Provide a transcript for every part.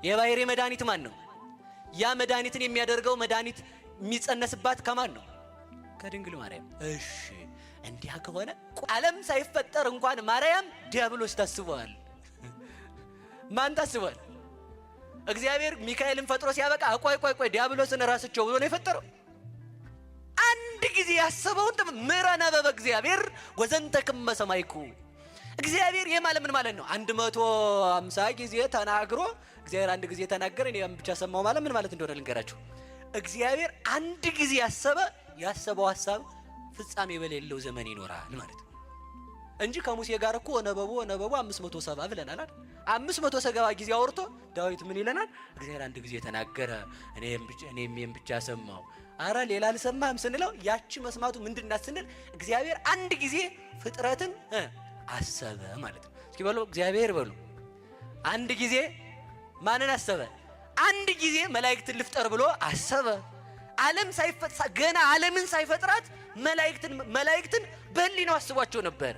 የባህሪ መድኃኒት ማን ነው? ያ መድኃኒትን የሚያደርገው መድኃኒት የሚጸነስባት ከማን ነው? ከድንግል ማርያም። እሺ እንዲያ ከሆነ ዓለም ሳይፈጠር እንኳን ማርያም ዲያብሎስ ታስበዋል። ማን ታስበዋል? እግዚአብሔር ሚካኤልን ፈጥሮ ሲያበቃ ቆይ ዲያብሎስን ራስቸው ብሎ ነው የፈጠረው። አንድ ጊዜ ያሰበውን ምረነ በእግዚአብሔር ወዘንተክመ ሰማይኩ። እግዚአብሔር የማለት ምን ማለት ነው? 150 ጊዜ ተናግሮ እግዚአብሔር አንድ ጊዜ ተናገረ እኔ ብቻ ሰማው ማለት ምን ማለት እንደሆነ ልንገራችሁ። እግዚአብሔር አንድ ጊዜ ያሰበው ሐሳብ ፍጻሜ በሌለው ዘመን ይኖራል ማለት ነው እንጂ ከሙሴ ጋር እኮ ነበቡ 570 ብለናል አይደል? 570 ጊዜ አውርቶ ዳዊት ምን ይለናል? እግዚአብሔር አንድ ጊዜ ተናገረ እኔም ብቻ ሰማው። አረ ሌላ አልሰማህም ስንለው ያቺ መስማቱ ምንድናት ስንል እግዚአብሔር አንድ ጊዜ ፍጥረትን አሰበ ማለት ነው። እስኪ በሉ እግዚአብሔር በሉ አንድ ጊዜ ማንን አሰበ? አንድ ጊዜ መላእክትን ልፍጠር ብሎ አሰበ። ዓለም ሳይፈጠር ገና ዓለምን ሳይፈጥራት መላእክትን በህሊናው አስቧቸው ነበር።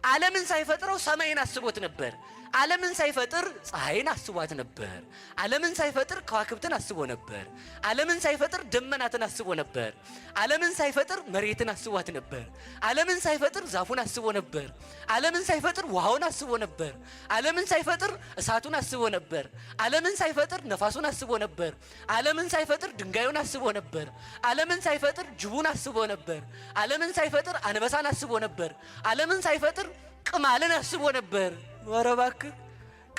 ዓለምን ሳይፈጥረው ሰማይን አስቦት ነበር። ዓለምን ሳይፈጥር ፀሐይን አስቧት ነበር። ዓለምን ሳይፈጥር ከዋክብትን አስቦ ነበር። ዓለምን ሳይፈጥር ደመናትን አስቦ ነበር። ዓለምን ሳይፈጥር መሬትን አስቧት ነበር። ዓለምን ሳይፈጥር ዛፉን አስቦ ነበር። ዓለምን ሳይፈጥር ውሃውን አስቦ ነበር። ዓለምን ሳይፈጥር እሳቱን አስቦ ነበር። ዓለምን ሳይፈጥር ነፋሱን አስቦ ነበር። ዓለምን ሳይፈጥር ድንጋዩን አስቦ ነበር። ዓለምን ሳይፈጥር ጅቡን አስቦ ነበር። ዓለምን ሳይፈጥር አንበሳን አስቦ ነበር። ዓለምን ሳይፈጥር ቅማልን አስቦ ነበር። ወረባክ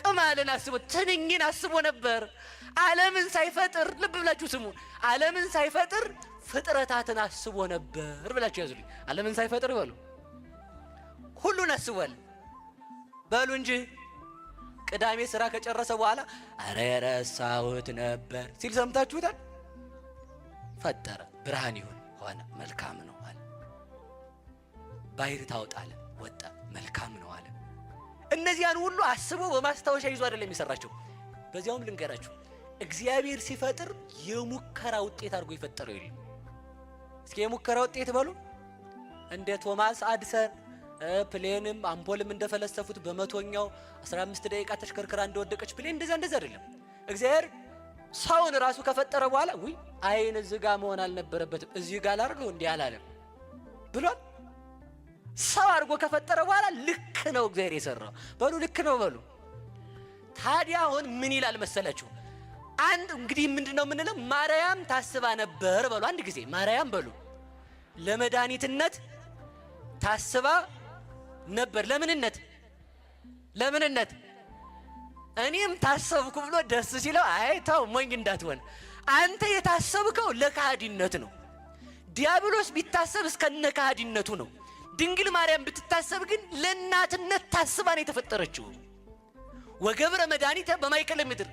ቅማልን አስቦ ትንኝን አስቦ ነበር። ዓለምን ሳይፈጥር ልብ ብላችሁ ስሙ። ዓለምን ሳይፈጥር ፍጥረታትን አስቦ ነበር ብላችሁ ያዙልኝ። ዓለምን ሳይፈጥር በሉ ሁሉን አስቧል በሉ እንጂ ቅዳሜ ስራ ከጨረሰ በኋላ አረ የረሳሁት ነበር ሲል ሰምታችሁታል? ፈጠረ፣ ብርሃን ይሁን ሆነ፣ መልካም ነው አለ። ባሕር ታውጣለ ወጣ፣ መልካም ነው አለ። እነዚያን ሁሉ አስቦ በማስታወሻ ይዞ አይደለም የሚሰራቸው። በዚያውም ልንገራችሁ እግዚአብሔር ሲፈጥር የሙከራ ውጤት አድርጎ ይፈጠረው ይል። እስኪ የሙከራ ውጤት በሉ። እንደ ቶማስ አድሰን ፕሌንም አምፖልም እንደፈለሰፉት በመቶኛው 15 ደቂቃ ተሽከርክራ እንደወደቀች ፕሌን እንደዛ አይደለም። እግዚአብሔር ሰውን ራሱ ከፈጠረ በኋላ ውይ አይን እዚህ ጋር መሆን አልነበረበትም እዚህ ጋር ላድርገው እንዲህ አላለም ብሏል። ሰው አድርጎ ከፈጠረ በኋላ ልክ ነው እግዚአብሔር የሰራው በሉ፣ ልክ ነው በሉ። ታዲያ አሁን ምን ይላል መሰላችሁ? አንድ እንግዲህ ምንድነው የምንለው? ማርያም ታስባ ነበር በሉ። አንድ ጊዜ ማርያም በሉ ለመድኃኒትነት ታስባ ነበር። ለምንነት እኔም ታሰብኩ ብሎ ደስ ሲለው አይ ተው ሞኝ እንዳትሆን፣ አንተ የታሰብከው ለካህዲነት ነው። ዲያብሎስ ቢታሰብ እስከነ ካህዲነቱ ነው። ድንግል ማርያም ብትታሰብ ግን ለእናትነት ታስባ ነው የተፈጠረችው። ወገብረ መድኃኒተ በማይከለ ምድር፣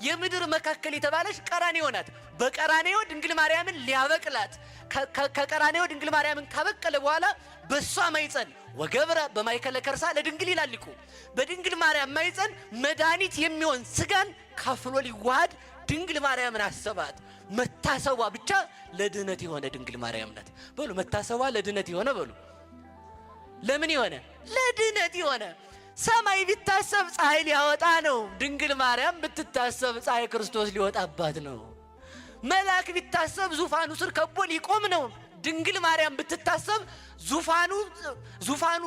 የምድር መካከል የተባለች ቀራንዮ ናት። በቀራንዮ ድንግል ማርያምን ሊያበቅላት ከቀራንዮ ድንግል ማርያምን ካበቀለ በኋላ በሷ ማይፀን ወገብረ በማይከለ ከርሳ ለድንግል ይላልቁ፣ በድንግል ማርያም ማይፀን መድኃኒት የሚሆን ስጋን ከፍሎ ሊዋሃድ ድንግል ማርያምን አሰባት። መታሰቧ ብቻ ለድህነት የሆነ ድንግል ማርያም ናት በሉ። መታሰቧ ለድህነት የሆነ በሉ። ለምን የሆነ? ለድህነት የሆነ። ሰማይ ቢታሰብ ፀሐይ ሊያወጣ ነው። ድንግል ማርያም ብትታሰብ ፀሐይ ክርስቶስ ሊወጣባት ነው። መልአክ ቢታሰብ ዙፋኑ ስር ከቦ ሊቆም ነው። ድንግል ማርያም ብትታሰብ ዙፋኑ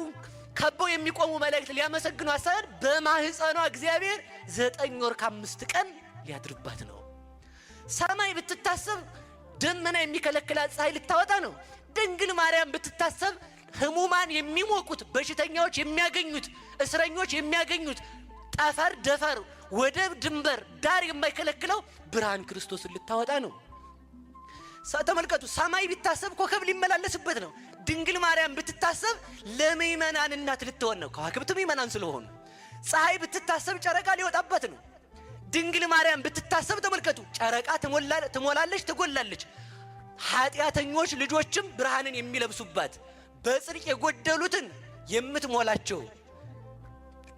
ከበው የሚቆሙ መላእክት ሊያመሰግኑ አሳየን በማህፀኗ እግዚአብሔር 9 ወር ከ5 ቀን ሊያድርባት ነው። ሰማይ ብትታሰብ ደመና የሚከለክላት ፀሐይ ልታወጣ ነው። ድንግል ማርያም ብትታሰብ ህሙማን የሚሞቁት፣ በሽተኛዎች የሚያገኙት፣ እስረኞች የሚያገኙት ጠፈር ደፈር ወደብ ድንበር ዳር የማይከለክለው ብርሃን ክርስቶስን ልታወጣ ነው። ተመልከቱ። ሰማይ ቢታሰብ ኮከብ ሊመላለስበት ነው። ድንግል ማርያም ብትታሰብ ለምእመናን እናት ልትሆን ነው። ከዋክብት ምእመናን ስለሆኑ። ፀሐይ ብትታሰብ ጨረቃ ሊወጣበት ነው። ድንግል ማርያም ብትታሰብ ተመልከቱ፣ ጨረቃ ትሞላለች፣ ትጎላለች። ኃጢአተኞች ልጆችም ብርሃንን የሚለብሱባት፣ በጽድቅ የጎደሉትን የምትሞላቸው፣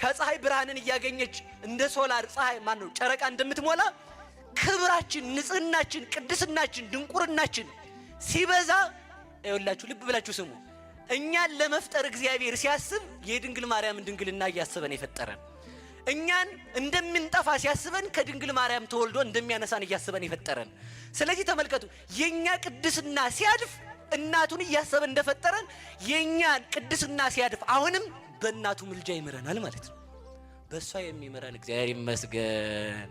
ከፀሐይ ብርሃንን እያገኘች እንደ ሶላር ፀሐይ ማነው ጨረቃ እንደምትሞላ ክብራችን፣ ንጽህናችን፣ ቅድስናችን፣ ድንቁርናችን ሲበዛ ይኸውላችሁ ልብ ብላችሁ ስሙ። እኛን ለመፍጠር እግዚአብሔር ሲያስብ የድንግል ማርያምን ድንግልና እያሰበ ነው የፈጠረን። እኛን እንደምንጠፋ ሲያስበን ከድንግል ማርያም ተወልዶ እንደሚያነሳን እያሰበን የፈጠረን። ስለዚህ ተመልከቱ፣ የኛ ቅድስና ሲያድፍ እናቱን እያሰበ እንደፈጠረን የኛን ቅድስና ሲያድፍ አሁንም በእናቱ ምልጃ ይምረናል ማለት ነው። በእሷ የሚምረን እግዚአብሔር ይመስገን።